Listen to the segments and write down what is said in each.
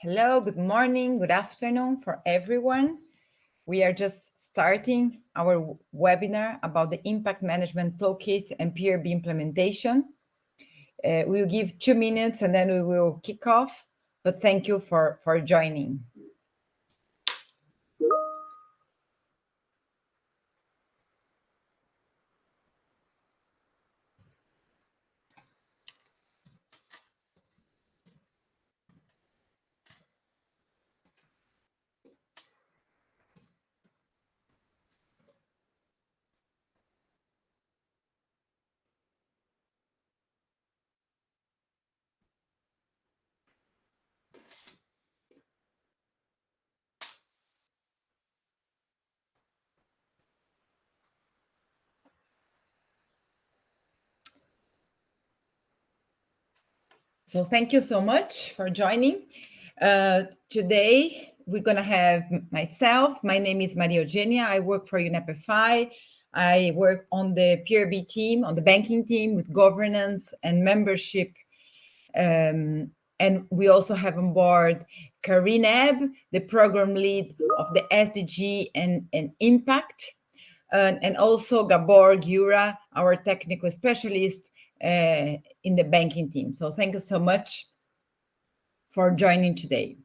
Hello, good morning, good afternoon for everyone. We are just starting our webinar about the Impact Management Toolkit and PRB implementation. We'll give 2 minutes and then we will kick off, but thank you for joining. So thank you so much for joining. Today, we're going to have myself. My name is Maria Eugenia. I work for UNEP. I work on the PRB team, on the banking team with governance and membership. And we also have on board Karine Ebb, the program lead of the SDG and Impact. And also Gabor Giura, our technical specialist in the banking team. So thank you so much for joining today.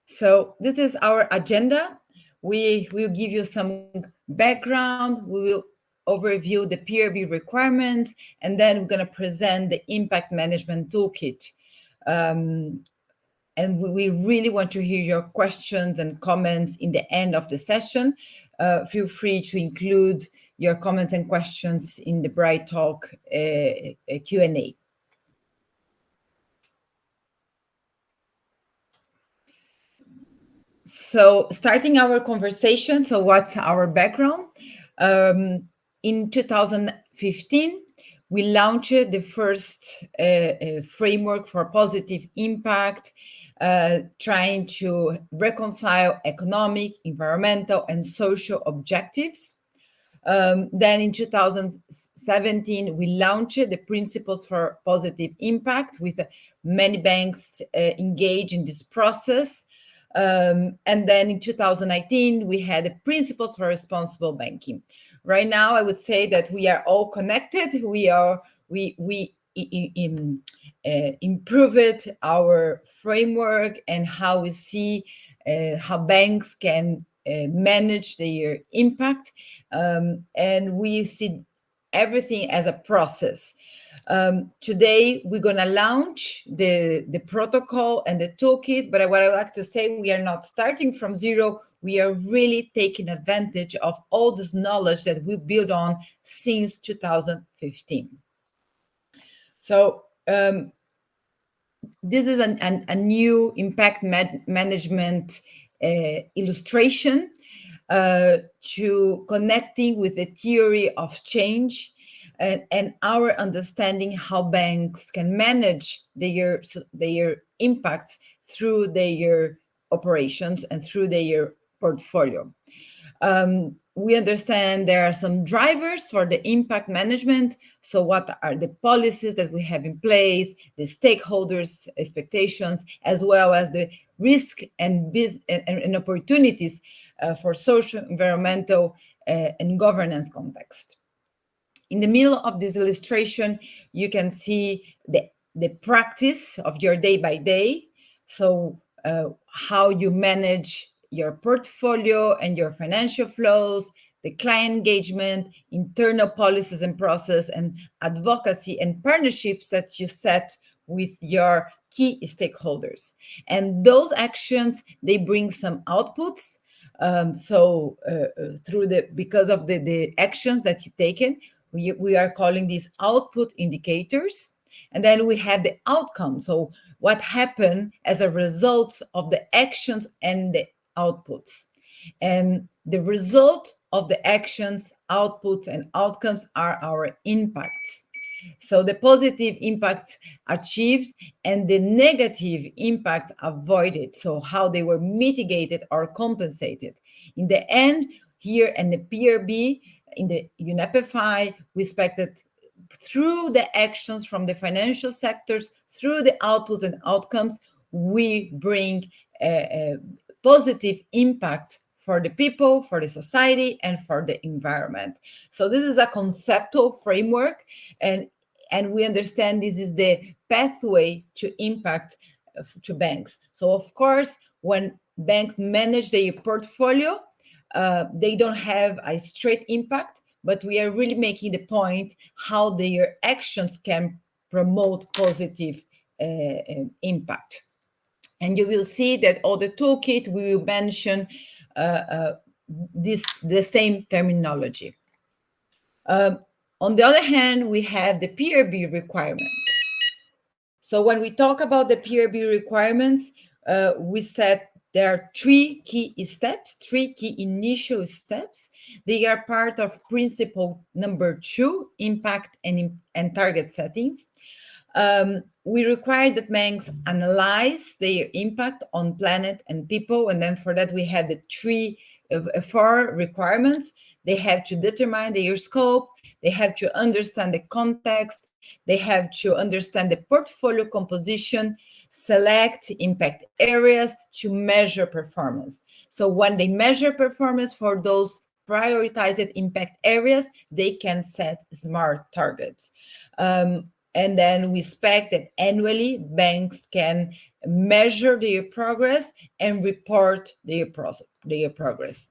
So this is our agenda. We will give you some background. We will overview the PRB requirements, and then we're going to present the Impact Management Toolkit. And we really want to hear your questions and comments in the end of the session. Feel free to include your comments and questions in the Bright Talk Q&A. So starting our conversation, so what's our background? In 2015, we launched the first framework for positive impact, trying to reconcile economic, environmental, and social objectives. Then in 2017, we launched the Principles for Positive Impact with many banks engaged in this process. And then in 2019, we had the Principles for Responsible Banking. Right now, I would say that we are all connected. We improved our framework and how we see how banks can manage their impact. And we see everything as a process. Today, we're going to launch the protocol and the toolkit, but what I would like to say, we are not starting from zero. We are really taking advantage of all this knowledge that we built on since 2015. So this is a new impact management illustration to connecting with the theory of change and our understanding how banks can manage their impacts through their operations and through their portfolio. We understand there are some drivers for the impact management. So what are the policies that we have in place, the stakeholders' expectations, as well as the risk and business and opportunities for social, environmental, and governance context. In the middle of this illustration, you can see the practice of your day by day. So how you manage your portfolio and your financial flows, the client engagement, internal policies and process, and advocacy and partnerships that you set with your key stakeholders. And those actions, they bring some outputs. Because of the actions that you've taken, we are calling these output indicators. And then we have the outcome. So what happened as a result of the actions and the outputs. And the result of the actions, outputs, and outcomes are our impacts. So the positive impacts achieved and the negative impacts avoided. So how they were mitigated or compensated. In the end, here in the PRB, in the UNEP, we expected through the actions from the financial sectors, through the outputs and outcomes, we bring positive impact for the people, for the society, and for the environment. So this is a conceptual framework, and we understand this is the pathway to impact to banks. So of course, when banks manage their portfolio, they don't have a straight impact, but we are really making the point how their actions can promote positive impact. And you will see that all the toolkit we will mention the same terminology. On the other hand, we have the PRB requirements. So when we talk about the PRB requirements, we said there are three key steps, three key initial steps. They are part of principle number 2, impact and target settings. We require that banks analyze their impact on planet and people. And then for that, we have the 4 requirements. They have to determine their scope. They have to understand the context. They have to understand the portfolio composition, select impact areas to measure performance. So when they measure performance for those prioritized impact areas, they can set smart targets. And then we expect that annually banks can measure their progress and report their progress.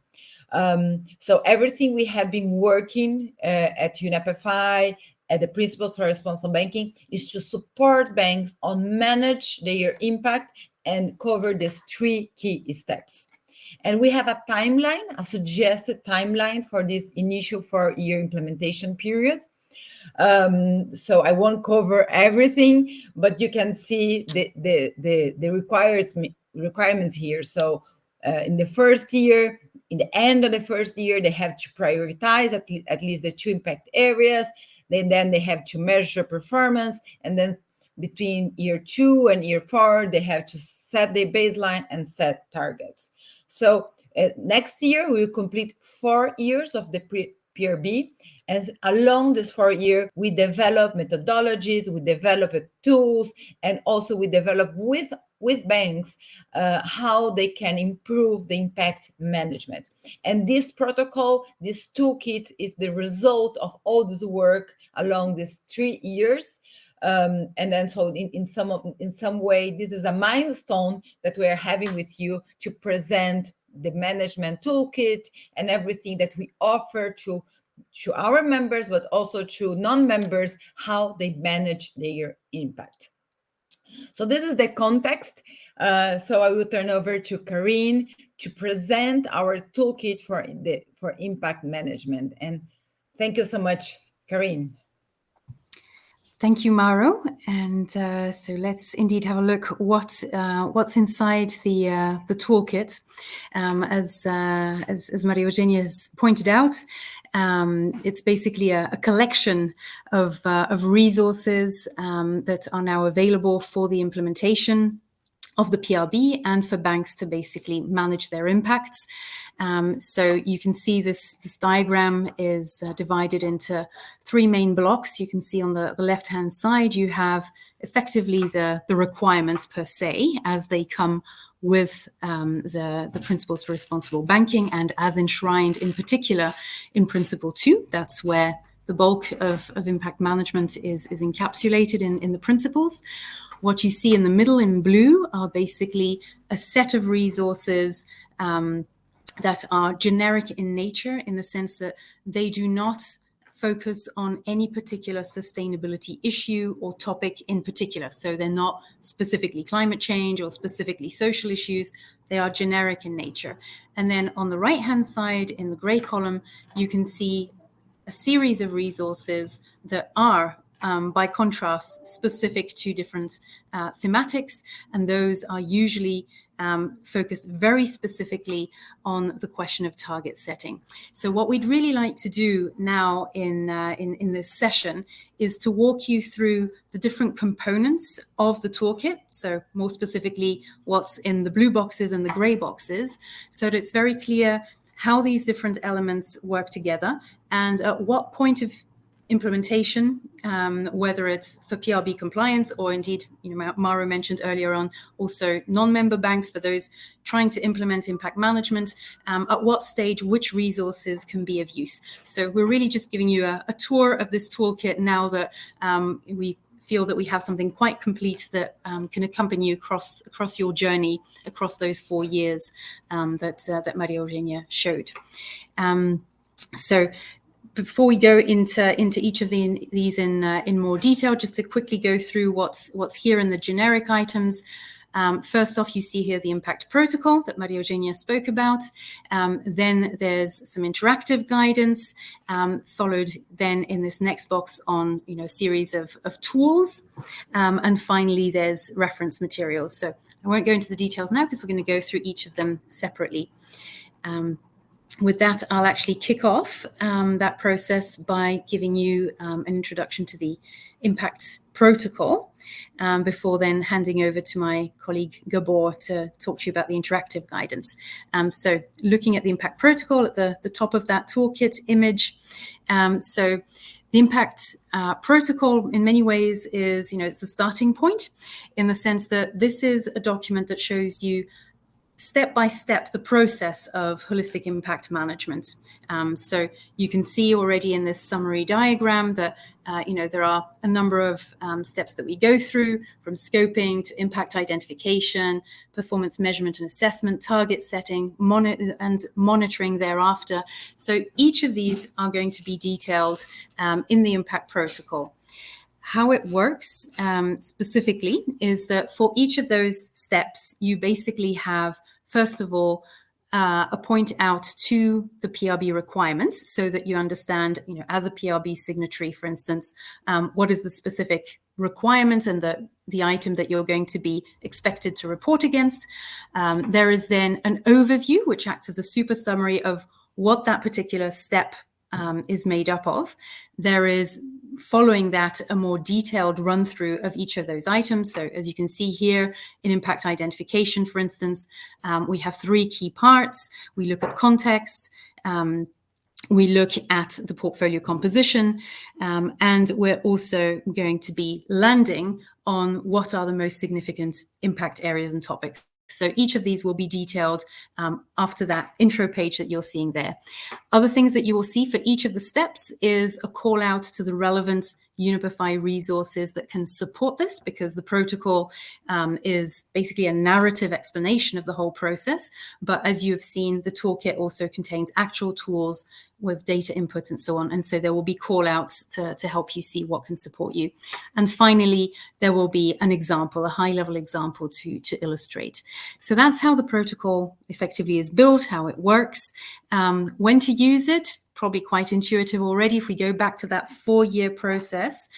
So everything we have been working at UNEP at the Principles for Responsible Banking is to support banks on manage their impact and cover these 3 key steps. And we have a timeline, a suggested timeline for this initial 4-year implementation period. So I won't cover everything, but you can see the requirements here. So in the first year, in the end of the first year, they have to prioritize at least the 2 impact areas. Then they have to measure performance. And then between year 2 and year 4, they have to set their baseline and set targets. So next year, we will complete 4 years of the PRB. And along this 4 year, we develop methodologies, we develop tools, and also we develop with banks how they can improve the impact management. And this protocol, this toolkit is the result of all this work along these 3 years. And then so in some way, this is a milestone that we are having with you to present the management toolkit and everything that we offer to our members, but also to non-members, how they manage their impact. So this is the context. So I will turn over to Karine to present our toolkit for impact management. And thank you so much, Karine. Thank you, Mauro. And so let's indeed have a look what's inside the toolkit. As Maria Eugenia has pointed out, it's basically a collection of resources that are now available for the implementation of the PRB and for banks to basically manage their impacts. So you can see this diagram is divided into 3 main blocks. You can see on the left-hand side, you have effectively the requirements per se as they come with the Principles for Responsible Banking and as enshrined in particular in Principle 2. That's where the bulk of impact management is encapsulated in the principles. What you see in the middle in blue are basically a set of resources that are generic in nature, in the sense that they do not focus on any particular sustainability issue or topic in particular. So they're not specifically climate change or specifically social issues. They are generic in nature. And then on the right-hand side in the gray column, you can see a series of resources that are by contrast, specific to different thematics, and those are usually focused very specifically on the question of target setting. So what we'd really like to do now in this session is to walk you through the different components of the toolkit, so more specifically what's in the blue boxes and the gray boxes, so that it's very clear how these different elements work together and at what point of implementation, whether it's for PRB compliance or indeed, Mauro mentioned earlier on, also non-member banks, for those trying to implement impact management, at what stage which resources can be of use. So we're really just giving you a tour of this toolkit now that we feel that we have something quite complete that can accompany you across your journey across those 4 years that Maria Eugenia showed. So before we go into each of these in more detail, just to quickly go through what's here in the generic items. First off, you see here the impact protocol that Maria Eugenia spoke about. Then there's some interactive guidance, followed then in this next box on a series of tools. And finally, there's reference materials. So I won't go into the details now because we're going to go through each of them separately. With that, I'll actually kick off that process by giving you an introduction to the impact protocol before then handing over to my colleague Gabor to talk to you about the interactive guidance. So looking at the impact protocol at the top of that toolkit image. So the impact protocol in many ways is, it's the starting point in the sense that this is a document that shows you step by step the process of holistic impact management. So you can see already in this summary diagram that there are a number of steps that we go through, from scoping to impact identification, performance measurement and assessment, target setting, and monitoring thereafter. So each of these are going to be detailed in the impact protocol. How it works specifically is that for each of those steps, you basically have, first of all, a point out to the PRB requirements so that you understand, as a PRB signatory, for instance, what is the specific requirement and the item that you're going to be expected to report against. There is then an overview, which acts as a super summary of what that particular step is made up of. There is, following that, a more detailed run through of each of those items. So as you can see here in impact identification, for instance, we have 3 key parts. We look at context, we look at the portfolio composition, and we're also going to be landing on what are the most significant impact areas and topics. So each of these will be detailed after that intro page that you're seeing there. Other things that you will see for each of the steps is a call out to the relevant UNEP resources that can support this, because the protocol is basically a narrative explanation of the whole process. But as you have seen, the toolkit also contains actual tools with data input and so on. And so there will be call outs to help you see what can support you. And finally, there will be an example, a high level example to illustrate. So that's how the protocol effectively is built, how it works, when to use it. Probably quite intuitive already. If we go back to that 4-year process,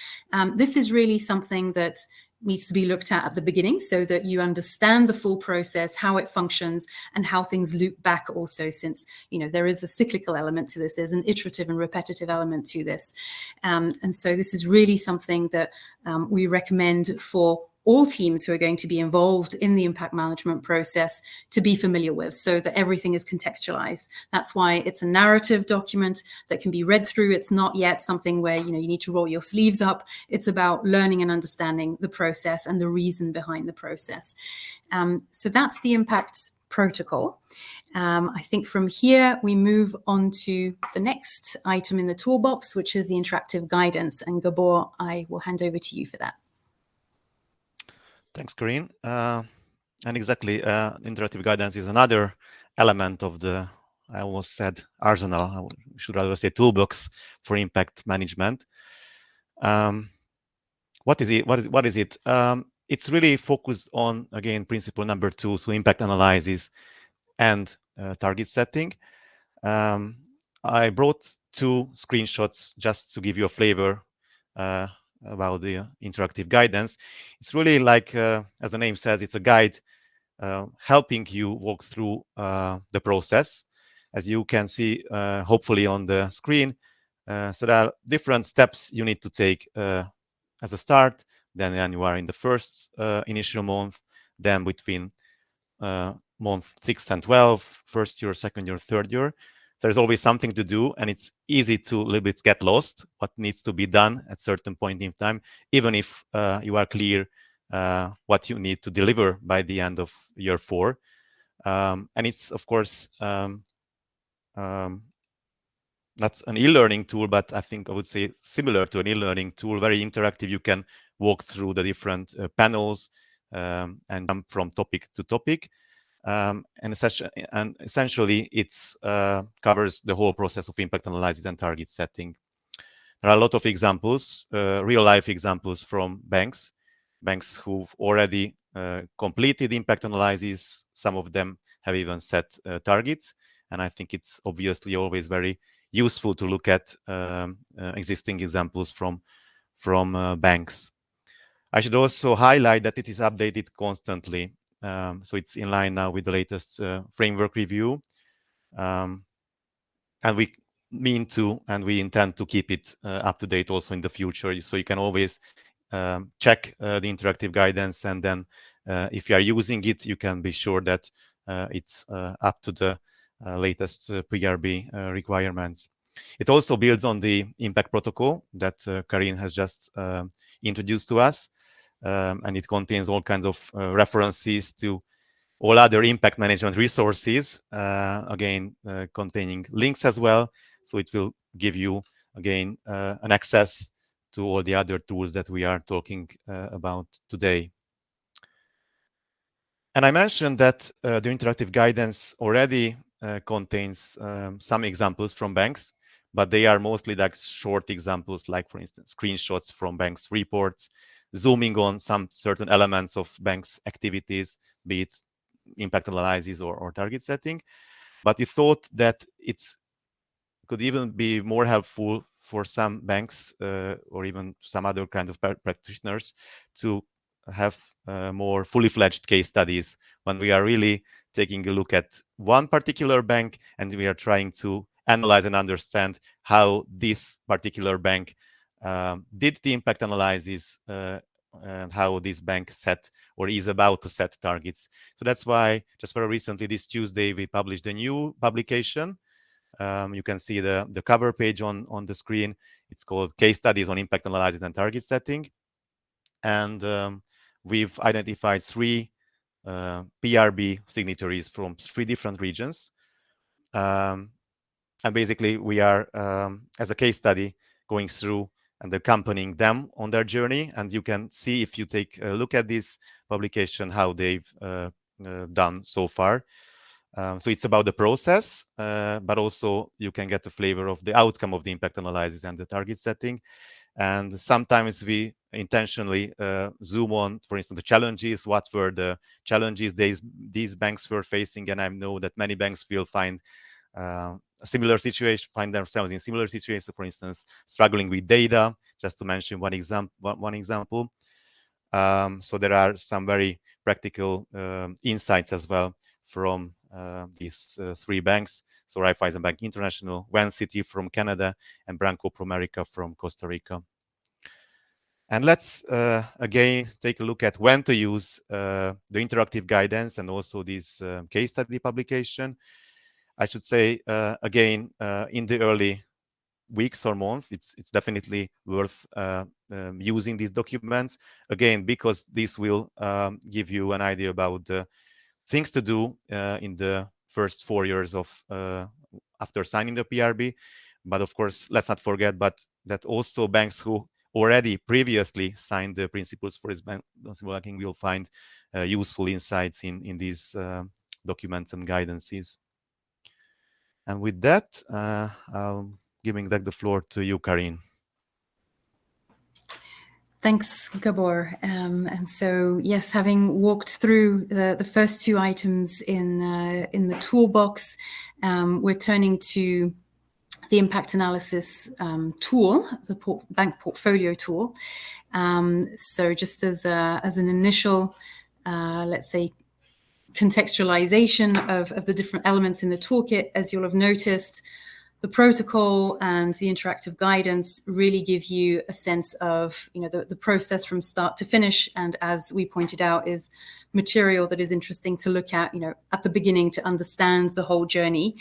this is really something that needs to be looked at the beginning so that you understand the full process, how it functions, and how things loop back also, since there is a cyclical element to this. There's an iterative and repetitive element to this. And so this is really something that we recommend for all teams who are going to be involved in the impact management process to be familiar with, so that everything is contextualized. That's why it's a narrative document that can be read through. It's not yet something where you need to roll your sleeves up. It's about learning and understanding the process and the reason behind the process. So that's the impact protocol. I think from here we move on to the next item in the toolbox, which is the interactive guidance. And Gabor, I will hand over to you for that. Thanks, Corinne. And exactly, interactive guidance is another element of the, I almost said arsenal, I should rather say toolbox for impact management. What is it? What is it? It's really focused on, again, principle number 2, so impact analysis and target setting. I brought 2 screenshots just to give you a flavor about the interactive guidance. It's really like, as the name says, it's a guide helping you walk through the process. As you can see, hopefully on the screen, so there are different steps you need to take as a start. Then when you are in the first initial month, then between month 6 and 12, first year, second year, third year. there's always something to do, and it's easy to a little bit get lost what needs to be done at certain point in time, even if you are clear what you need to deliver by the end of year 4. And it's, of course, not an e-learning tool, but I think I would say similar to an e-learning tool, very interactive. You can walk through the different panels and jump from topic to topic. And essentially, it's covers the whole process of impact analysis and target setting. There are a lot of examples, real-life examples from banks who've already completed impact analysis. Some of them have even set targets. And I think it's obviously always very useful to look at existing examples from banks. I should also highlight that it is updated constantly. So it's in line now with the latest framework review. And we mean to, and we intend to keep it up to date also in the future. So you can always check the interactive guidance, and then if you are using it, you can be sure that it's up to the latest PRB requirements. It also builds on the impact protocol that Karin has just introduced to us, and it contains all kinds of references to all other impact management resources, again, containing links as well. So it will give you, again, an access to all the other tools that we are talking about today. And I mentioned that the interactive guidance already contains some examples from banks, but they are mostly like short examples, like, for instance, screenshots from banks' reports, zooming on some certain elements of banks' activities, be it impact analysis or target setting. But we thought that it could even be more helpful for some banks or even some other kind of practitioners to have more fully fledged case studies when we are really taking a look at one particular bank and we are trying to analyze and understand how this particular bank did the impact analysis and how this bank set or is about to set targets. So that's why just very recently, this Tuesday, we published a new publication. You can see the cover page on the screen. It's called Case Studies on Impact Analysis and Target Setting. And we've identified 3 PRB signatories from 3 different regions. And basically, we are, as a case study, going through and accompanying them on their journey. And you can see, if you take a look at this publication, how they've done so far. So it's about the process, but also you can get a flavor of the outcome of the impact analysis and the target setting. And sometimes we intentionally zoom on, for instance, the challenges. What were the challenges these banks were facing? And I know that many banks will find a similar situation, find themselves in similar situations. For instance, struggling with data, just to mention one example. So there are some very practical insights as well from these 3 banks. So Raiffeisen Bank International, Vancity from Canada, and Banco Promerica from Costa Rica. And let's again take a look at when to use the interactive guidance and also this case study publication. I should say, again, in the early weeks or months, it's definitely worth using these documents, again, because this will give you an idea about the things to do in the first 4 years of after signing the PRB. But of course, let's not forget that also banks who already previously signed the principles for responsible banking will find useful insights in these documents and guidances. And with that, I'm giving back the floor to you, Karin. Thanks, Gabor. And so, yes, having walked through the first 2 items in the toolbox, we're turning to the impact analysis tool, the bank portfolio tool. So just as an initial, let's say, contextualization of the different elements in the toolkit, as you'll have noticed, the protocol and the interactive guidance really give you a sense of, the process from start to finish. And as we pointed out, is material that is interesting to look at, at the beginning to understand the whole journey,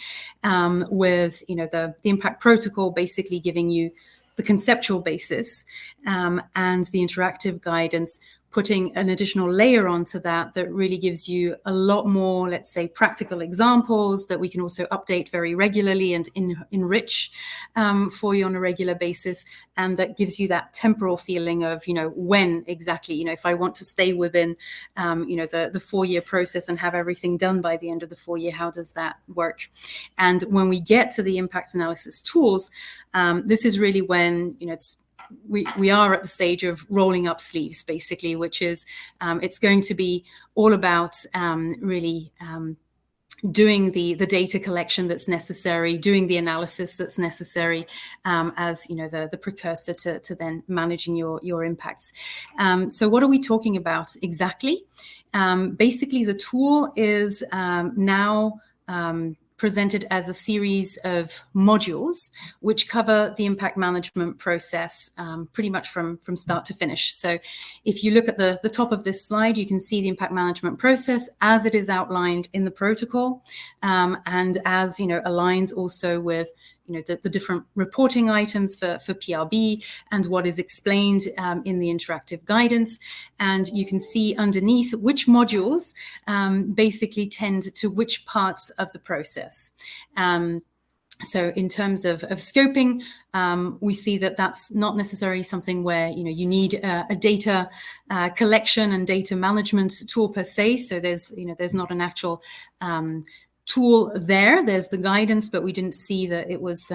with, the impact protocol basically giving you the conceptual basis, and the interactive guidance putting an additional layer onto that really gives you a lot more, let's say, practical examples that we can also update very regularly and enrich for you on a regular basis. And that gives you that temporal feeling of, when exactly, if I want to stay within, the 4-year process and have everything done by the end of the 4 year, how does that work? And when we get to the impact analysis tools, this is really when, we are at the stage of rolling up sleeves, basically, which is it's going to be all about really doing the data collection that's necessary, doing the analysis that's necessary, as the precursor to then managing your impacts. So what are we talking about exactly? Basically, the tool is now presented as a series of modules which cover the impact management process pretty much from start to finish. So if you look at the top of this slide, you can see the impact management process as it is outlined in the protocol, and as aligns also with the different reporting items for PRB and what is explained in the interactive guidance. And you can see underneath which modules basically tend to which parts of the process. So in terms of scoping, we see that that's not necessarily something where you need a data collection and data management tool per se. So there's not an actual tool there. There's the guidance, but we didn't see that it was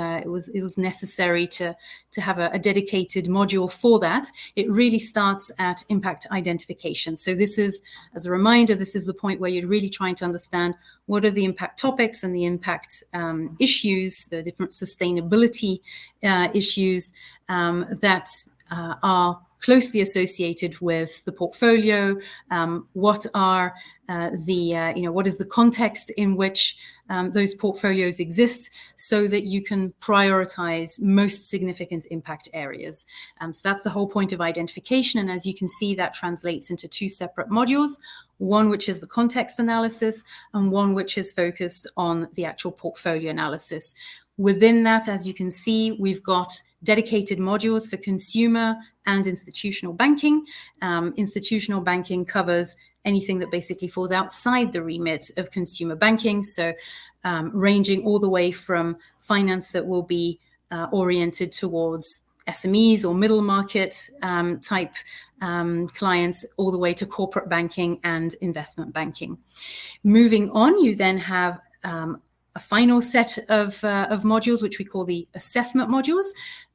necessary to have a dedicated module for that. It really starts at impact identification. So this is, as a reminder, this is the point where you're really trying to understand what are the impact topics and the impact issues, the different sustainability issues that are closely associated with the portfolio. What are what is the context in which those portfolios exist, so that you can prioritize most significant impact areas. So that's the whole point of identification. And as you can see, that translates into 2 separate modules, one which is the context analysis and one which is focused on the actual portfolio analysis. Within that, as you can see, we've got dedicated modules for consumer and institutional banking. Institutional banking covers anything that basically falls outside the remit of consumer banking. So ranging all the way from finance that will be oriented towards SMEs or middle market type clients, all the way to corporate banking and investment banking. Moving on, you then have a final set of modules, which we call the assessment modules.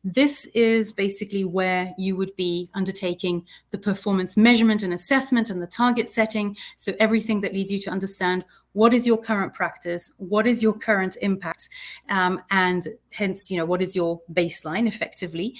This is basically where you would be undertaking the performance measurement and assessment and the target setting. So everything that leads you to understand what is your current practice, what is your current impact, and hence, what is your baseline effectively?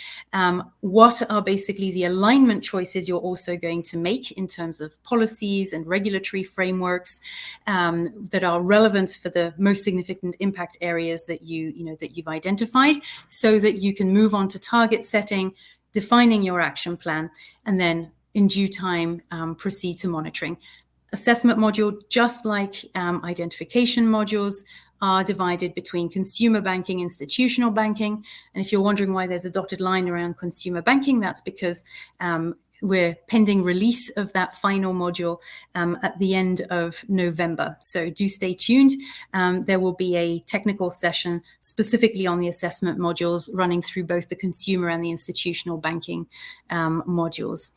What are basically the alignment choices you're also going to make in terms of policies and regulatory frameworks that are relevant for the most significant impact areas that you've identified, so that you can move on to target setting, defining your action plan, and then in due time proceed to monitoring. Assessment module, just like identification modules, are divided between consumer banking, institutional banking. And if you're wondering why there's a dotted line around consumer banking, that's because we're pending release of that final module at the end of November. So do stay tuned. There will be a technical session specifically on the assessment modules running through both the consumer and the institutional banking modules.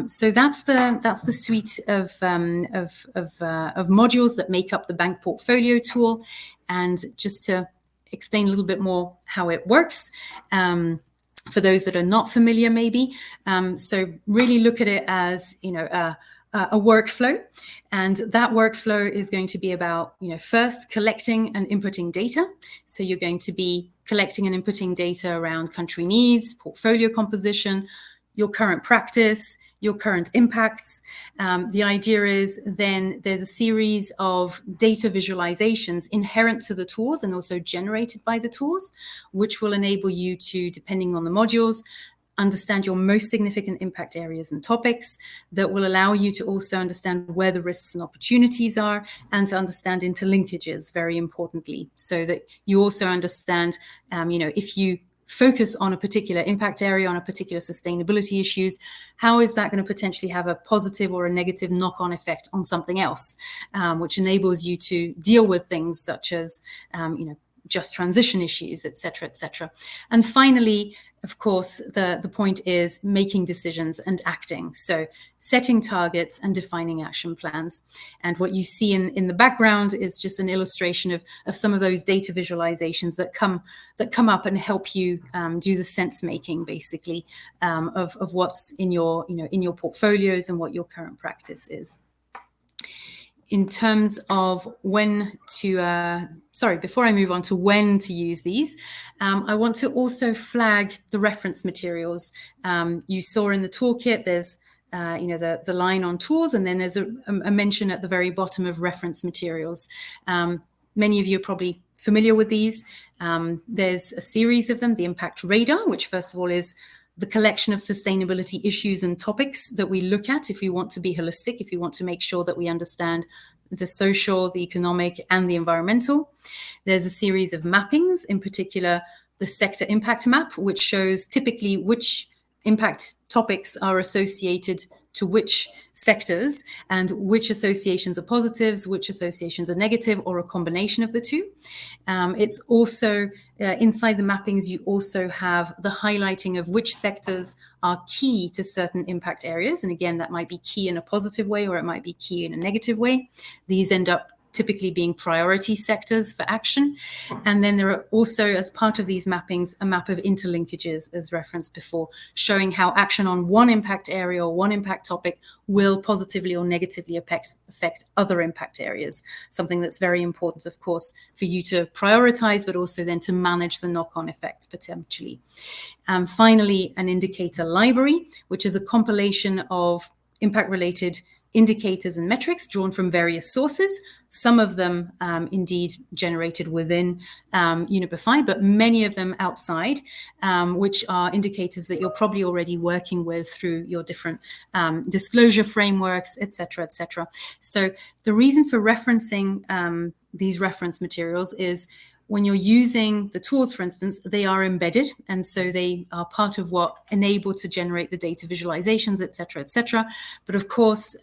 So that's the suite of modules that make up the bank portfolio tool. And just to explain a little bit more how it works, for those that are not familiar, maybe. So really look at it as, a workflow. And that workflow is going to be about, first collecting and inputting data. So you're going to be collecting and inputting data around country needs, portfolio composition, your current practice, your current impacts. The idea is then there's a series of data visualizations inherent to the tools and also generated by the tools, which will enable you to, depending on the modules, understand your most significant impact areas and topics, that will allow you to also understand where the risks and opportunities are, and to understand interlinkages, very importantly, so that you also understand, if you focus on a particular impact area, on a particular sustainability issues, how is that going to potentially have a positive or a negative knock-on effect on something else, which enables you to deal with things such as, just transition issues, et cetera, et cetera. And finally, of course, the point is making decisions and acting. So setting targets and defining action plans. And what you see in the background is just an illustration of some of those data visualizations that come up and help you do the sense making, basically, of what's in your portfolios and what your current practice is. In terms of when to, before I move on to when to use these, I want to also flag the reference materials. You saw in the toolkit, there's the line on tools, and then there's a mention at the very bottom of reference materials. Many of you are probably familiar with these. There's a series of them, the Impact Radar, which first of all is the collection of sustainability issues and topics that we look at if we want to be holistic, if we want to make sure that we understand the social, the economic, and the environmental. There's a series of mappings, in particular, the sector impact map, which shows typically which impact topics are associated to which sectors and which associations are positives, which associations are negative, or a combination of the two. It's also, inside the mappings, you also have the highlighting of which sectors are key to certain impact areas. And again, that might be key in a positive way, or it might be key in a negative way. These end up typically being priority sectors for action. And then there are also, as part of these mappings, a map of interlinkages, as referenced before, showing how action on one impact area or one impact topic will positively or negatively affect other impact areas. Something that's very important, of course, for you to prioritize, but also then to manage the knock-on effects potentially. And finally, an indicator library, which is a compilation of impact-related indicators and metrics drawn from various sources, some of them indeed generated within UNEP, but many of them outside, which are indicators that you're probably already working with through your different disclosure frameworks, et cetera, et cetera. So the reason for referencing these reference materials is when you're using the tools, for instance, they are embedded. And so they are part of what enable to generate the data visualizations, et cetera, et cetera. But of course,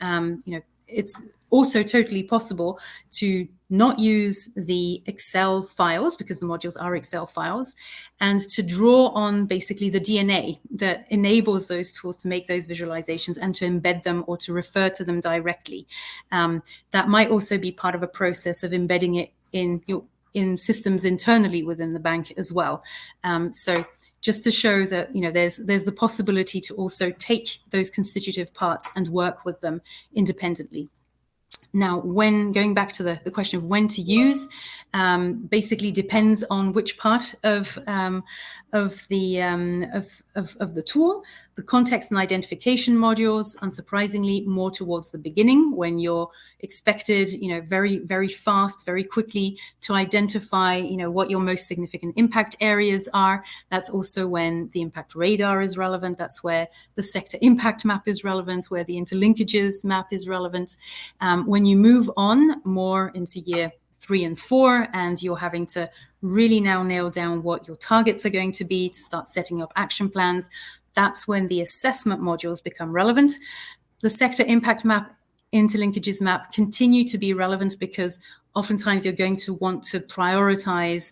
it's also totally possible to not use the Excel files, because the modules are Excel files, and to draw on basically the DNA that enables those tools to make those visualizations and to embed them or to refer to them directly. That might also be part of a process of embedding it in systems internally within the bank as well. So just to show that there's the possibility to also take those constitutive parts and work with them independently. Now, going back to the question of when to use, basically depends on which part of the tool. The context and identification modules, unsurprisingly, more towards the beginning, when you're expected, very, very fast, very quickly to identify, what your most significant impact areas are. That's also when the impact radar is relevant. That's where the sector impact map is relevant, where the interlinkages map is relevant. When you move on more into year 3 and 4, and you're having to really now nail down what your targets are going to be to start setting up action plans, that's when the assessment modules become relevant. The sector impact map, interlinkages map continue to be relevant because oftentimes you're going to want to prioritize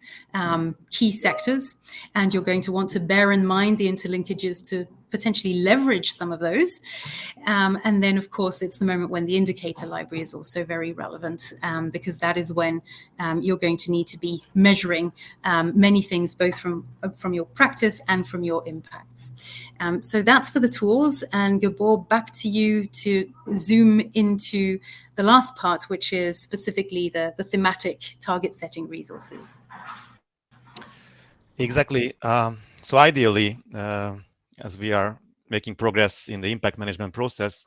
key sectors, and you're going to want to bear in mind the interlinkages to potentially leverage some of those. And then, of course, it's the moment when the indicator library is also very relevant, because that is when you're going to need to be measuring many things, both from your practice and from your impacts. So that's for the tools. And Gabor, back to you to zoom into the last part, which is specifically the thematic target setting resources. Exactly. So ideally, as we are making progress in the impact management process,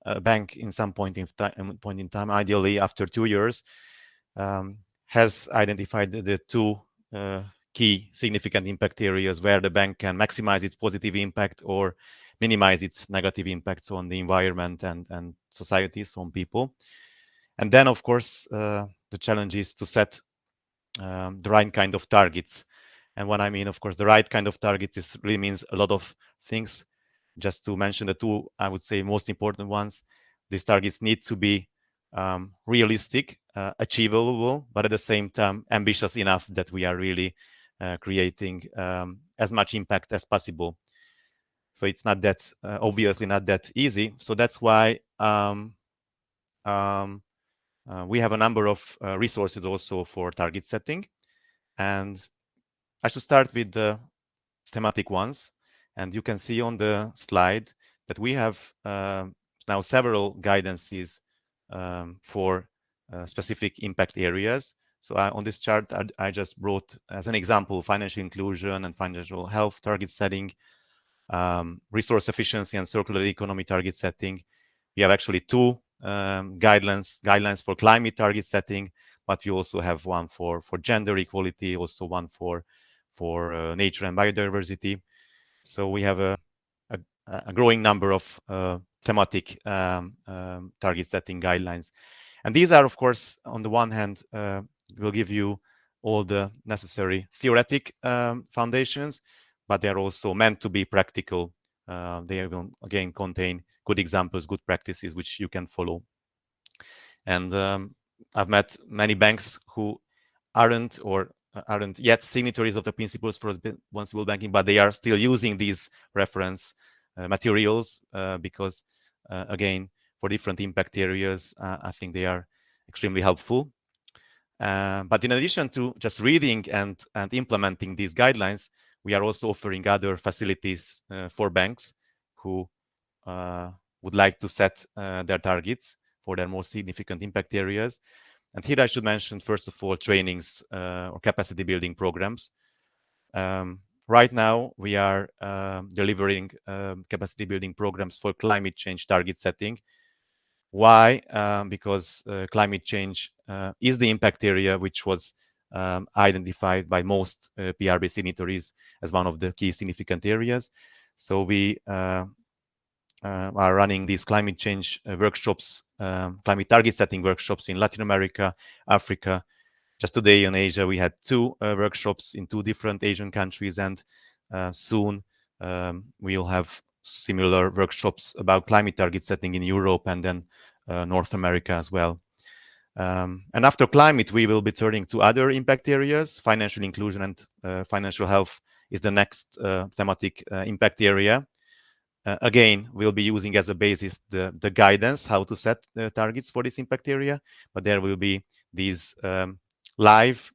a bank in some point in time, ideally after 2 years, has identified the two key significant impact areas where the bank can maximize its positive impact or minimize its negative impacts on the environment and societies, on people. And then, of course, the challenge is to set the right kind of targets. And what I mean, of course, the right kind of target is really means a lot of things. Just to mention the two, I would say, most important ones. These targets need to be realistic, achievable, but at the same time ambitious enough that we are really creating as much impact as possible. So it's not that obviously not that easy. So that's why we have a number of resources also for target setting. And I should start with the thematic ones. And you can see on the slide that we have now several guidances for specific impact areas. So on this chart, I just brought as an example financial inclusion and financial health target setting, resource efficiency and circular economy target setting. We have actually two guidelines for climate target setting, but we also have one for gender equality, also one for nature and biodiversity. So we have a growing number of thematic target setting guidelines. And these are, of course, on the one hand, will give you all the necessary theoretic foundations, but they're also meant to be practical. They will, again, contain good examples, good practices, which you can follow. And I've met many banks who aren't yet signatories of the principles for responsible banking, but they are still using these reference materials because, again, for different impact areas, I think they are extremely helpful. But in addition to just reading and implementing these guidelines, we are also offering other facilities for banks who would like to set their targets for their most significant impact areas. And here I should mention, first of all, trainings or capacity building programs. Right now, we are delivering capacity building programs for climate change target setting. Why? Because climate change is the impact area which was identified by most PRB signatories as one of the key significant areas. So we are running these climate change workshops, climate target setting workshops in Latin America, Africa. Just today in Asia, we had two workshops in two different Asian countries, and soon we'll have similar workshops about climate target setting in Europe and then North America as well. And after climate, we will be turning to other impact areas. Financial inclusion and financial health is the next thematic impact area. Again, we'll be using as a basis the guidance, how to set the targets for this impact area, but there will be these live,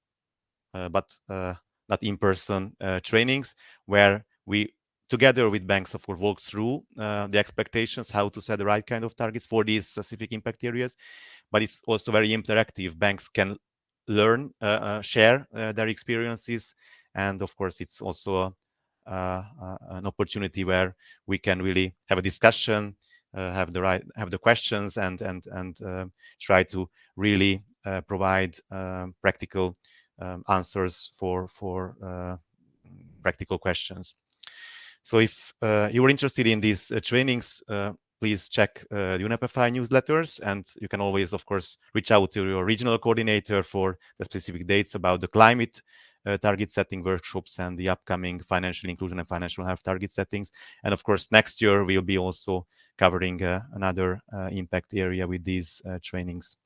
but not in-person trainings where we, together with banks, of course, walk through the expectations, how to set the right kind of targets for these specific impact areas. But it's also very interactive. Banks can learn, share their experiences, and of course, it's also an opportunity where we can really have a discussion, have the questions, and try to really provide practical answers for practical questions. So if you are interested in these trainings, please check the UNEP FI newsletters, and you can always, of course, reach out to your regional coordinator for the specific dates about the climate target setting workshops and the upcoming financial inclusion and financial health target settings. And of course, next year we'll be also covering another impact area with these trainings.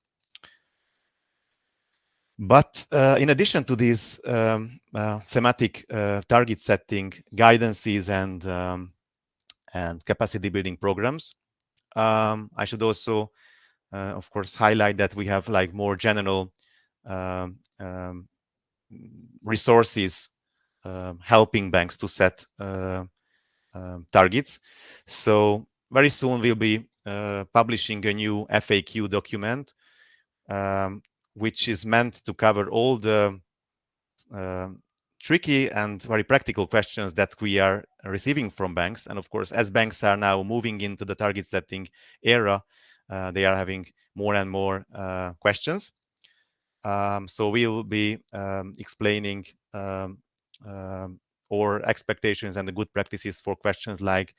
But in addition to these thematic target setting guidances and capacity building programs, I should also, of course, highlight that we have like more general resources helping banks to set targets. So very soon we'll be publishing a new FAQ document, which is meant to cover all the tricky and very practical questions that we are receiving from banks. And of course, as banks are now moving into the target setting era, they are having more and more questions. So we'll be explaining our expectations and the good practices for questions like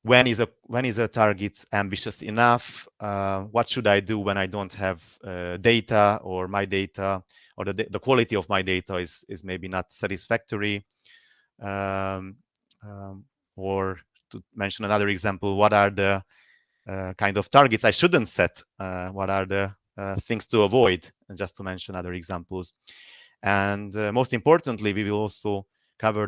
when is a target ambitious enough? What should I do when I don't have data, or my data, or the quality of my data is maybe not satisfactory? Um, or to mention another example, what are the kind of targets I shouldn't set? What are the things to avoid? Just to mention other examples. And most importantly, we will also cover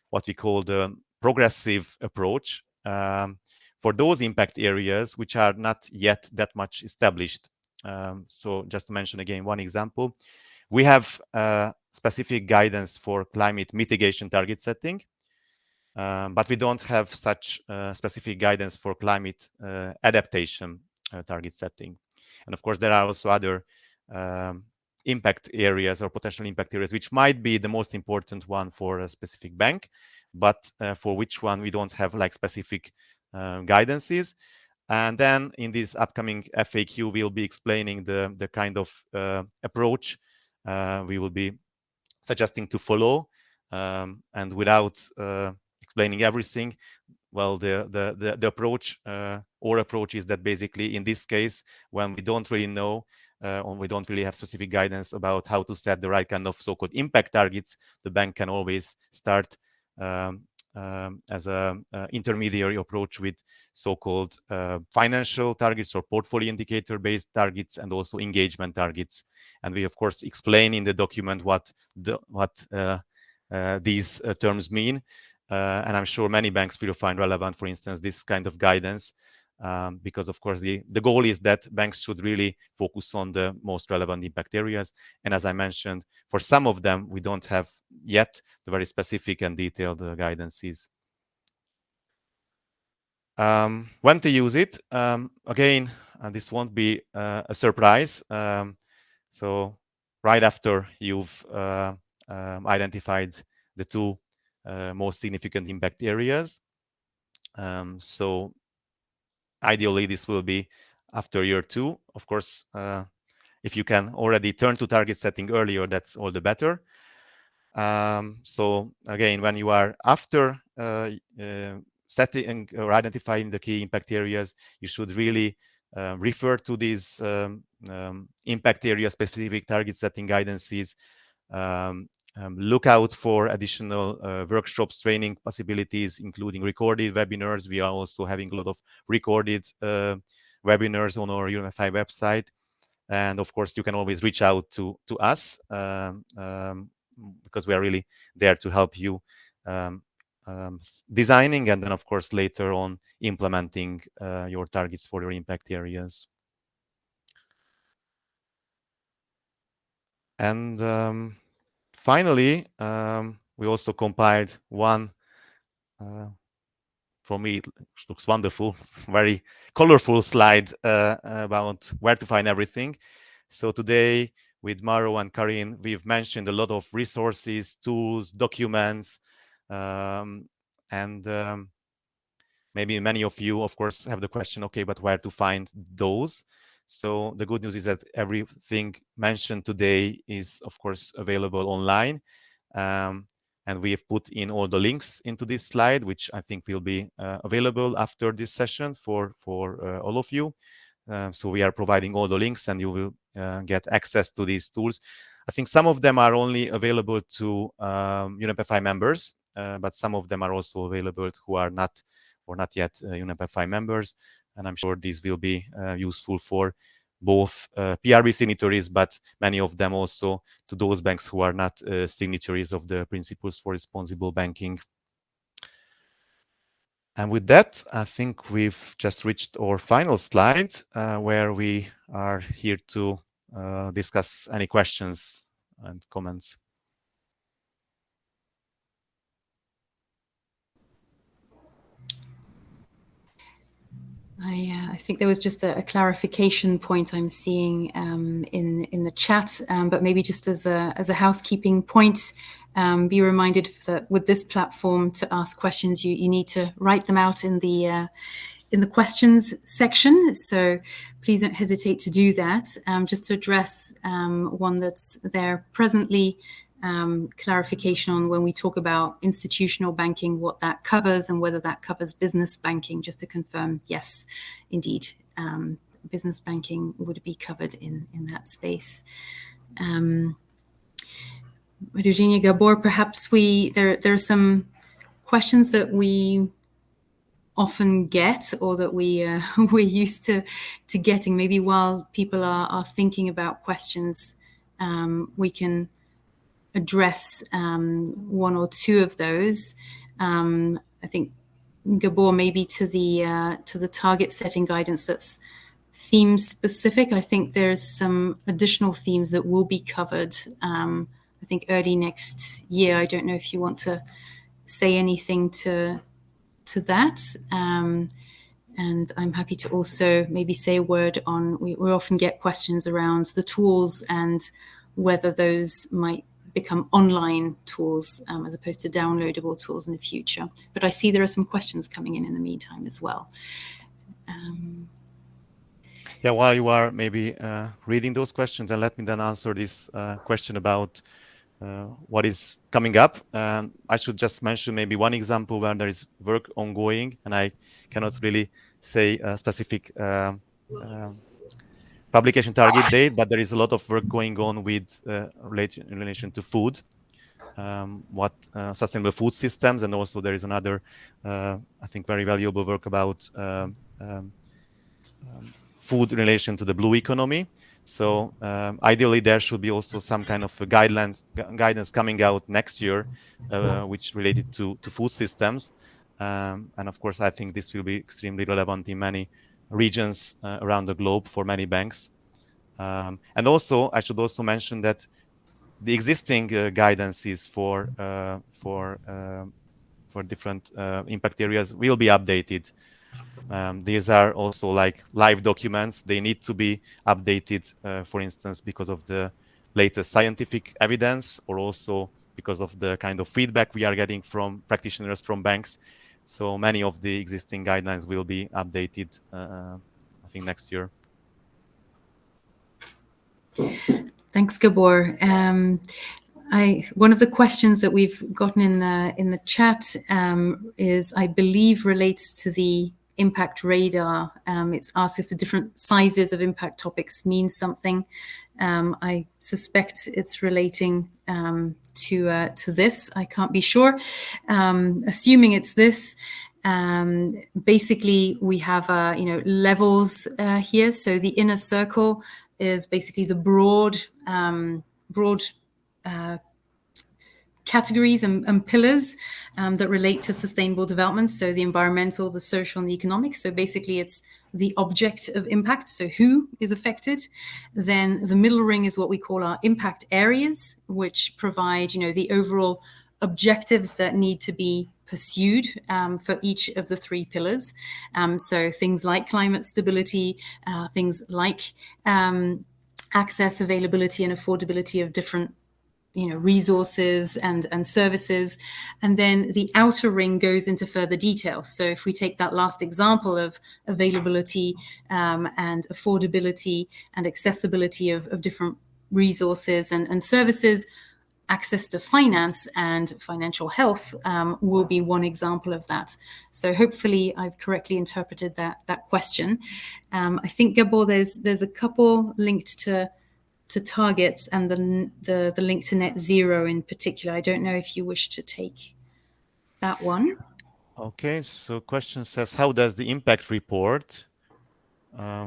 what we call the progressive approach for those impact areas which are not yet that much established. So just to mention again one example, we have specific guidance for climate mitigation target setting, but we don't have such specific guidance for climate adaptation target setting. And of course, there are also other impact areas or potential impact areas, which might be the most important one for a specific bank, but for which one we don't have like specific guidances. And then in this upcoming FAQ, we'll be explaining the kind of approach we will be suggesting to follow. And without explaining everything, well, the approach or approach is that basically in this case, when we don't really know or we don't really have specific guidance about how to set the right kind of so-called impact targets, the bank can always start as an intermediary approach with so-called financial targets or portfolio indicator-based targets, and also engagement targets. And we, of course, explain in the document what these terms mean. And I'm sure many banks will find relevant, for instance, this kind of guidance, because, of course, the goal is that banks should really focus on the most relevant impact areas. And as I mentioned, for some of them, we don't have yet the very specific and detailed guidances. When to use it? Again, this won't be a surprise. So right after you've identified the two most significant impact areas. So ideally, this will be after year 2. Of course, if you can already turn to target setting earlier, that's all the better. So again, when you are after setting or identifying the key impact areas, you should really refer to these impact area specific target setting guidances. Look out for additional workshops, training possibilities, including recorded webinars. We are also having a lot of recorded webinars on our UNEP website. And of course, you can always reach out to us because we are really there to help you designing and then, of course, later on implementing your targets for your impact areas. And finally, we also compiled one, for me, it looks wonderful, very colorful slide about where to find everything. So today, with Maro and Karin, we've mentioned a lot of resources, tools, documents, and maybe many of you, of course, have the question, okay, but where to find those? So the good news is that everything mentioned today is, of course, available online. And we have put in all the links into this slide, which I think will be available after this session for all of you. So we are providing all the links, and you will get access to these tools. I think some of them are only available to UNEP members, but some of them are also available who are not yet UNEP members. And I'm sure these will be useful for both PRB signatories, but many of them also to those banks who are not signatories of the Principles for Responsible Banking. And with that, I think we've just reached our final slide, where we are here to discuss any questions and comments. I think there was just a clarification point I'm seeing in the chat, but maybe just as a housekeeping point, be reminded that with this platform to ask questions, you need to write them out in the questions section. So please don't hesitate to do that. Just to address one that's there presently. Clarification on when we talk about institutional banking, what that covers and whether that covers business banking, just to confirm, yes, indeed, business banking would be covered in that space. Eugenia, Gabor, perhaps there are some questions that we often get or that we're used to getting. Maybe while people are thinking about questions, we can address one or two of those. I think, Gabor, maybe to the target setting guidance that's theme specific. I think there's some additional themes that will be covered, I think, early next year. I don't know if you want to say anything to that. And I'm happy to also maybe say a word on, we often get questions around the tools and whether those might become online tools as opposed to downloadable tools in the future. But I see there are some questions coming in the meantime as well. Yeah, while you are maybe reading those questions, and let me then answer this question about what is coming up. I should just mention maybe one example where there is work ongoing, and I cannot really say a specific publication target date, but there is a lot of work going on with in relation to food, what sustainable food systems, and also there is another, I think, very valuable work about food in relation to the blue economy. So ideally, there should be also some kind of a guidance coming out next year, which related to food systems. And of course, I think this will be extremely relevant in many regions around the globe for many banks. And also, I should also mention that the existing guidances for different impact areas will be updated. These are also like live documents. They need to be updated, for instance, because of the latest scientific evidence, or also because of the kind of feedback we are getting from practitioners from banks. So many of the existing guidelines will be updated, I think, next year. Thanks, Gabor. One of the questions that we've gotten in the chat is, I believe, relates to the impact radar. It's asked if the different sizes of impact topics mean something. I suspect it's relating to this. I can't be sure. Assuming it's this. Basically, we have levels here. So the inner circle is basically the broad categories and pillars that relate to sustainable development. So the environmental, the social, and the economic. So basically, it's the object of impact. So who is affected? Then the middle ring is what we call our impact areas, which provide, the overall objectives that need to be pursued for each of the three pillars. So things like climate stability, things like access, availability, and affordability of different resources and services. And then the outer ring goes into further detail. So if we take that last example of availability and affordability and accessibility of different resources and services, access to finance and financial health will be one example of that. So hopefully I've correctly interpreted that question. I think, Gabor, there's a couple linked to targets and the link to net zero in particular. I don't know if you wish to take that one. Okay, so question says, how does the impact report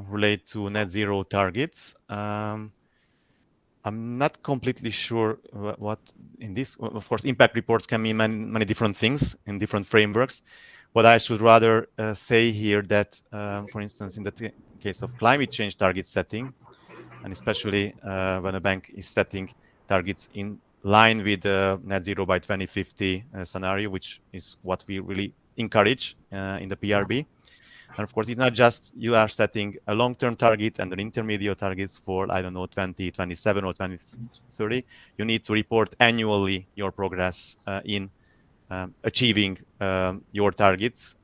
relate to net zero targets? I'm not completely sure what in this. Of course, impact reports can mean many different things in different frameworks. But I should rather say here that, for instance, in the case of climate change target setting, and especially when a bank is setting targets in line with the net zero by 2050 scenario, which is what we really encourage in the PRB. And of course, it's not just you are setting a long-term target and an intermediate targets for, I don't know, 2027 or 2030. You need to report annually your progress in achieving your targets,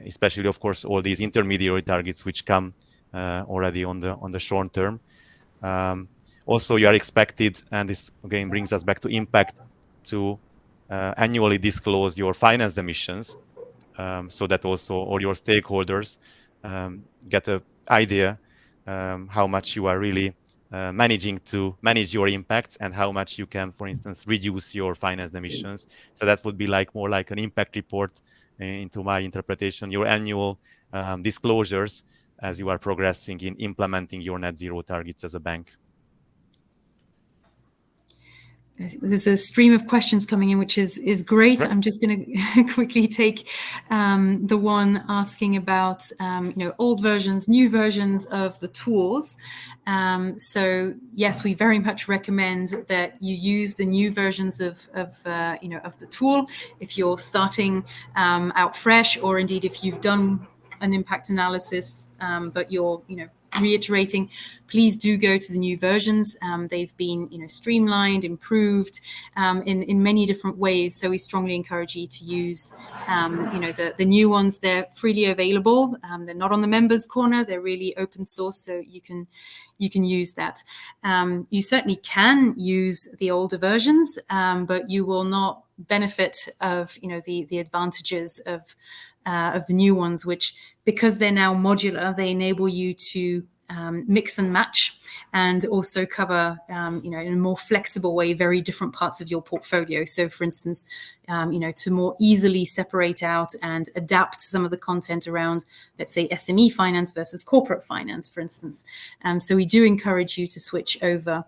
especially, of course, all these intermediary targets which come already on the short term. Also, you are expected, and this again brings us back to impact, to annually disclose your financed emissions, so that also all your stakeholders get an idea how much you are really managing to manage your impacts and how much you can, for instance, reduce your financed emissions. So that would be like more like an impact report, into my interpretation, your annual disclosures as you are progressing in implementing your net zero targets as a bank. There's a stream of questions coming in, which is great. Right. I'm just going to quickly take the one asking about old versions, new versions of the tools. So yes, we very much recommend that you use the new versions of the tool if you're starting out fresh, or indeed if you've done an impact analysis, but you're reiterating, please do go to the new versions. They've been streamlined, improved in many different ways. So we strongly encourage you to use the new ones. They're freely available. They're not on the members corner. They're really open source, so you can use that. You certainly can use the older versions, but you will not benefit of the advantages of the new ones, which, because they're now modular, they enable you to mix and match, and also cover, in a more flexible way, very different parts of your portfolio. So, for instance, to more easily separate out and adapt some of the content around, let's say, SME finance versus corporate finance, for instance. So we do encourage you to switch over,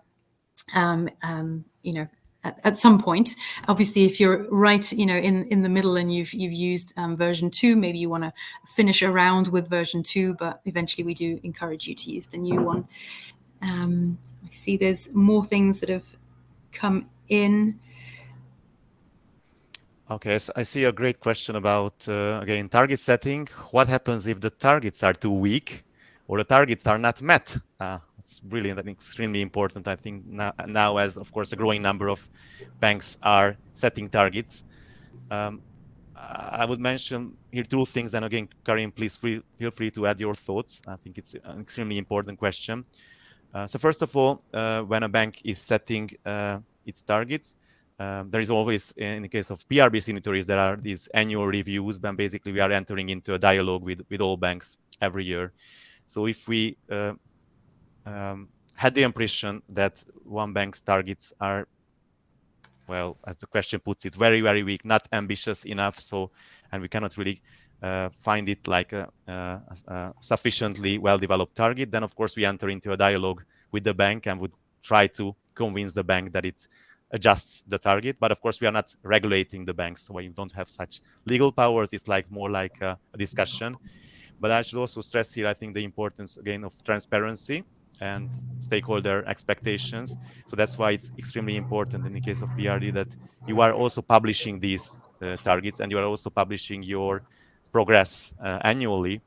at some point. Obviously, if you're right, in the middle and you've used version 2, maybe you want to finish around with version 2, but eventually we do encourage you to use the new one. I see there's more things that have come in. Okay, so I see a great question about, again, target setting. What happens if the targets are too weak or the targets are not met? It's brilliant and extremely important, I think, now as, of course, a growing number of banks are setting targets. I would mention here two things, and again, Karim, please feel free to add your thoughts. I think it's an extremely important question. So first of all, when a bank is setting its targets, there is always, in the case of PRB signatories, there are these annual reviews, but basically we are entering into a dialogue with all banks every year. So if we had the impression that one bank's targets are, well, as the question puts it, very, very weak, not ambitious enough, so, and we cannot really find it like a sufficiently well-developed target, then of course we enter into a dialogue with the bank and would try to convince the bank that it adjusts the target. But of course we are not regulating the banks, so you don't have such legal powers. It's like more like a discussion. But I should also stress here, I think, the importance again of transparency and stakeholder expectations. So that's why it's extremely important in the case of PRD that you are also publishing these targets, and you are also publishing your progress annually,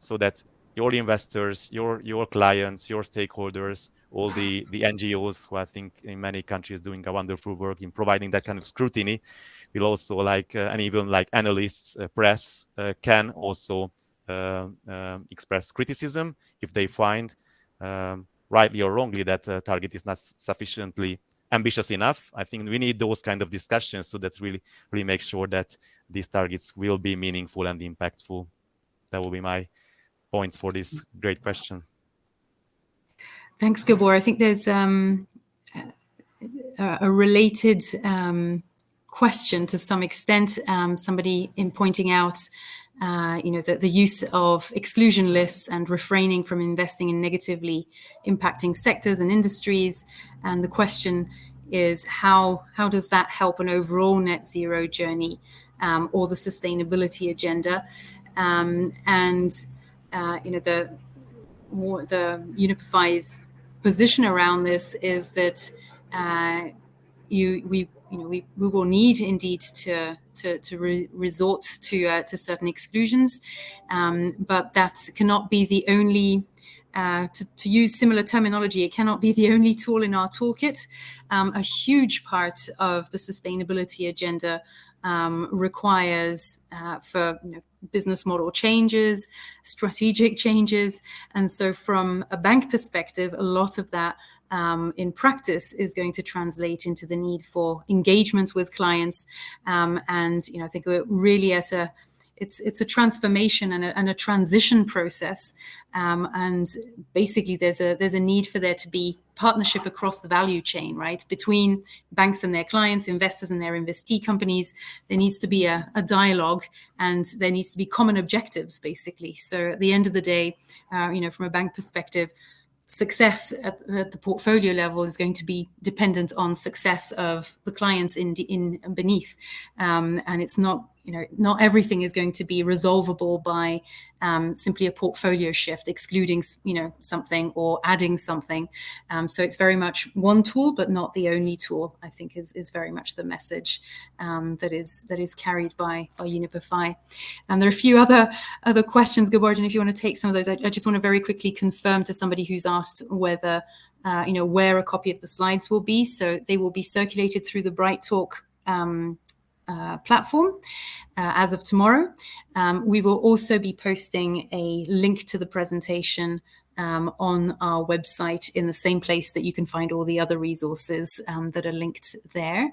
so that your investors, your clients, your stakeholders, all the NGOs, who I think in many countries doing a wonderful work in providing that kind of scrutiny, will also like, and even like analysts, press, can also express criticism if they find, rightly or wrongly, that target is not sufficiently ambitious enough. I think we need those kind of discussions so that really make sure that these targets will be meaningful and impactful. That will be my points for this great question. Thanks, Gabor. I think there's a related question to some extent. Somebody in pointing out the use of exclusion lists and refraining from investing in negatively impacting sectors and industries. And the question is, how does that help an overall net zero journey or the sustainability agenda? The UNEP's position around this is that we will need indeed to resort to certain exclusions, but that cannot be the only. To use similar terminology, it cannot be the only tool in our toolkit. A huge part of the sustainability agenda requires for business model changes, strategic changes. And so from a bank perspective, a lot of that in practice is going to translate into the need for engagement with clients. And I think we're really at it's a transformation and a transition process, and basically there's a need for there to be partnership across the value chain, right, between banks and their clients, investors and their investee companies. There needs to be a dialogue, and there needs to be common objectives, basically. So at the end of the day, from a bank perspective, success at the portfolio level is going to be dependent on success of the clients in beneath, and it's not everything is going to be resolvable by simply a portfolio shift, excluding something or adding something. So it's very much one tool, but not the only tool, I think is very much the message that is carried by UNEP. And there are a few other questions, Geborgen, if you want to take some of those. I just want to very quickly confirm to somebody who's asked whether where a copy of the slides will be. So they will be circulated through the Bright Talk platform as of tomorrow. We will also be posting a link to the presentation on our website in the same place that you can find all the other resources that are linked there.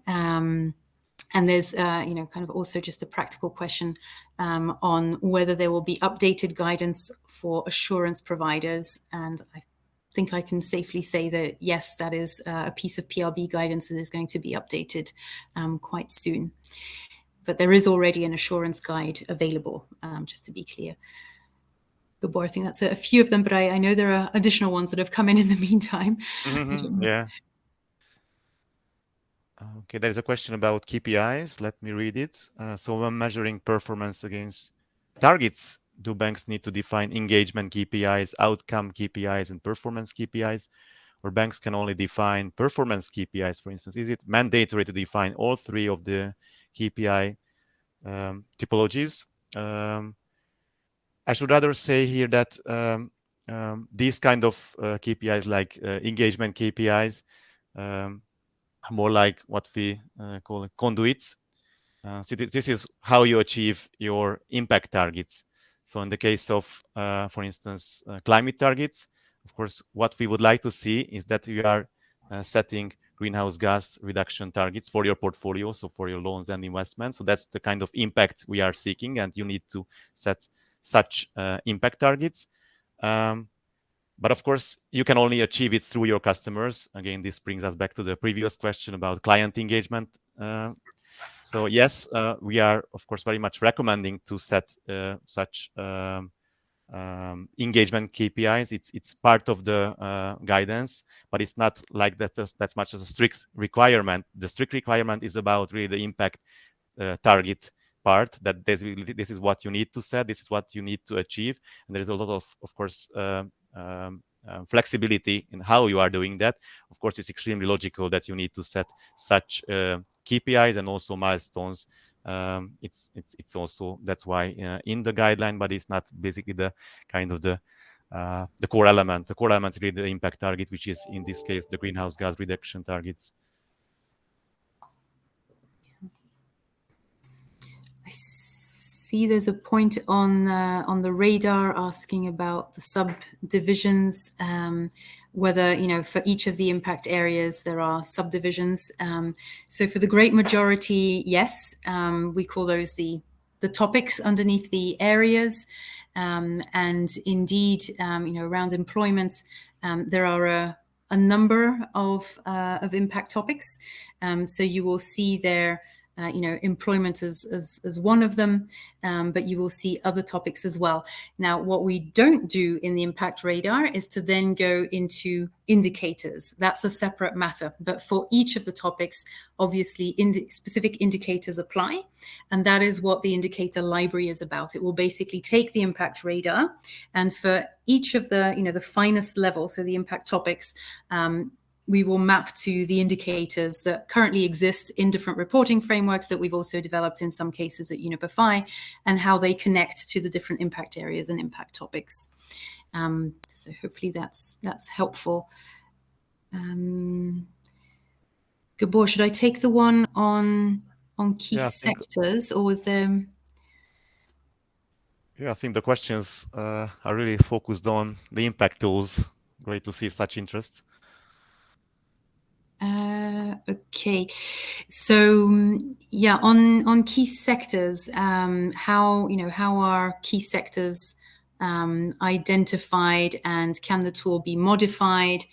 And there's, kind of also just a practical question on whether there will be updated guidance for assurance providers. And I think I can safely say that, yes, that is a piece of PRB guidance that is going to be updated quite soon. But there is already an assurance guide available, just to be clear. Gabor, I think that's a few of them, but I know there are additional ones that have come in the meantime. Yeah. Okay, there's a question about KPIs. Let me read it. So when measuring performance against targets, do banks need to define engagement KPIs, outcome KPIs, and performance KPIs? Or banks can only define performance KPIs, for instance? Is it mandatory to define all three of the KPI typologies? I should rather say here that these kind of KPIs, like engagement KPIs, more like what we call conduits. So this is how you achieve your impact targets. So in the case of, for instance, climate targets, of course, what we would like to see is that you are setting greenhouse gas reduction targets for your portfolio, so for your loans and investments. So that's the kind of impact we are seeking, and you need to set such impact targets. But of course, you can only achieve it through your customers. Again, this brings us back to the previous question about client engagement. So yes, we are, of course, very much recommending to set such engagement KPIs. It's part of the guidance, but it's not like that much as a strict requirement. The strict requirement is about really the impact target part, that this is what you need to set, this is what you need to achieve. And there is a lot of course, flexibility in how you are doing that. Of course, it's extremely logical that you need to set such KPIs and also milestones. It's also, that's why in the guideline, but it's not basically the kind of the core element. The core element is really the impact target, which is in this case the greenhouse gas reduction targets. I see there's a point on the radar asking about the subdivisions, whether, for each of the impact areas there are subdivisions. So for the great majority, yes, we call those the topics underneath the areas. And indeed, around employment, there are a number of impact topics. So you will see there, employment as one of them, but you will see other topics as well. Now, what we don't do in the impact radar is to then go into indicators. That's a separate matter. But for each of the topics, obviously, specific indicators apply. And that is what the indicator library is about. It will basically take the impact radar, and for each of the, the finest level, so the impact topics, we will map to the indicators that currently exist in different reporting frameworks that we've also developed in some cases at UNEP, and how they connect to the different impact areas and impact topics. So hopefully that's helpful. Gabor, should I take the one on key sectors, or was there? Yeah, I think the questions are really focused on the impact tools. Great to see such interest. Okay, so yeah, on key sectors, how are key sectors identified, and can the tool be modified,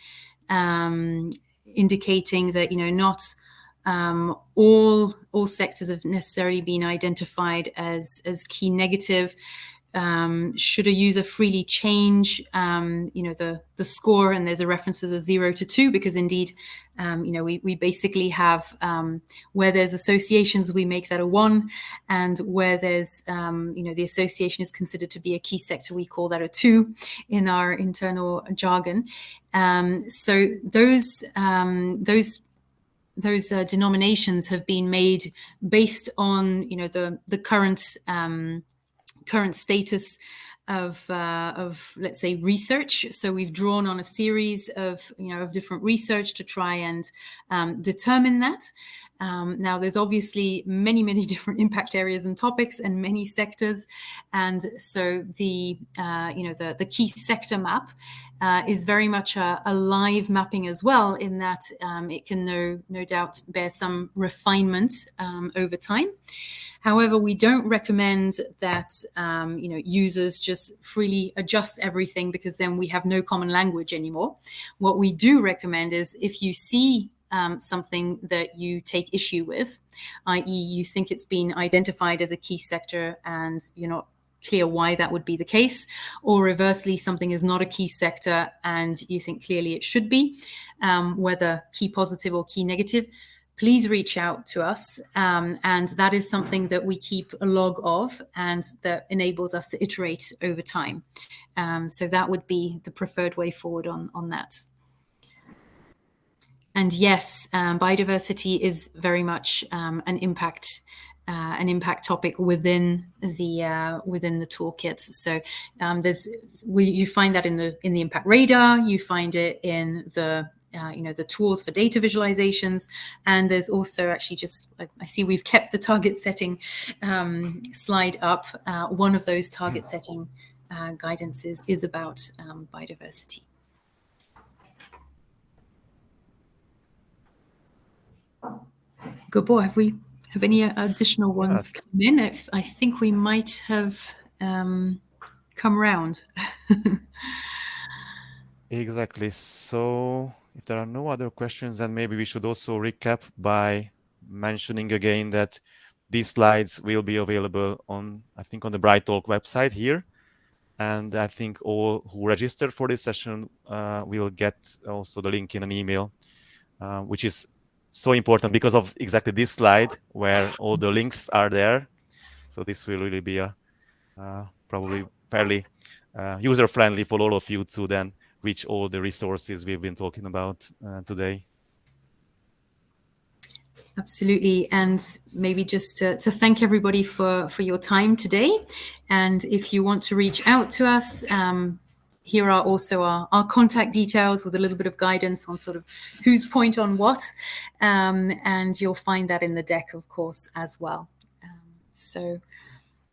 indicating that not all sectors have necessarily been identified as key negative. Should a user freely change, the score? And there's a reference to the 0 to 2, because indeed, we basically have where there's associations, we make that a 1, and where there's the association is considered to be a key sector, we call that a 2 in our internal jargon. So those denominations have been made based on the current status of let's say research. So we've drawn on a series of different research to try and determine that. Now there's obviously many different impact areas and topics and many sectors, and so the key sector map is very much a live mapping as well, in that it can no doubt bear some refinement over time. However, we don't recommend that users just freely adjust everything, because then we have no common language anymore. What we do recommend is, if you see something that you take issue with, i.e. you think it's been identified as a key sector and you're not clear why that would be the case, or reversely, something is not a key sector and you think clearly it should be, whether key positive or key negative, please reach out to us. And that is something that we keep a log of, and that enables us to iterate over time. So that would be the preferred way forward on that. And yes, biodiversity is very much an impact topic within the toolkit. So you find that in the impact radar, you find it in the tools for data visualizations, and there's also actually I see we've kept the target setting slide up. One of those target setting guidances is about biodiversity. Gabor, have any additional ones come in? I think we might have come around. Exactly. So if there are no other questions, then maybe we should also recap by mentioning again that these slides will be available on the BrightTalk website here. And I think all who registered for this session will get also the link in an email, which is so important because of exactly this slide where all the links are there. So this will really be a probably fairly user-friendly for all of you to then reach all the resources we've been talking about today. Absolutely. And maybe just to thank everybody for your time today. And if you want to reach out to us, here are also our contact details with a little bit of guidance on sort of who's point on what. And you'll find that in the deck, of course, as well. So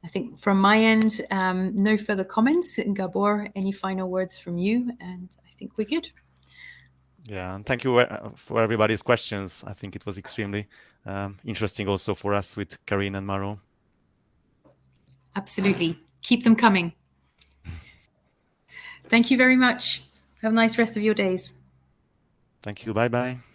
I think from my end, no further comments. Gabor, any final words from you? And I think we're good. Yeah, and thank you for everybody's questions. I think it was extremely interesting also for us with Karine and Maro. Absolutely. Keep them coming. Thank you very much. Have a nice rest of your days. Thank you. Bye-bye.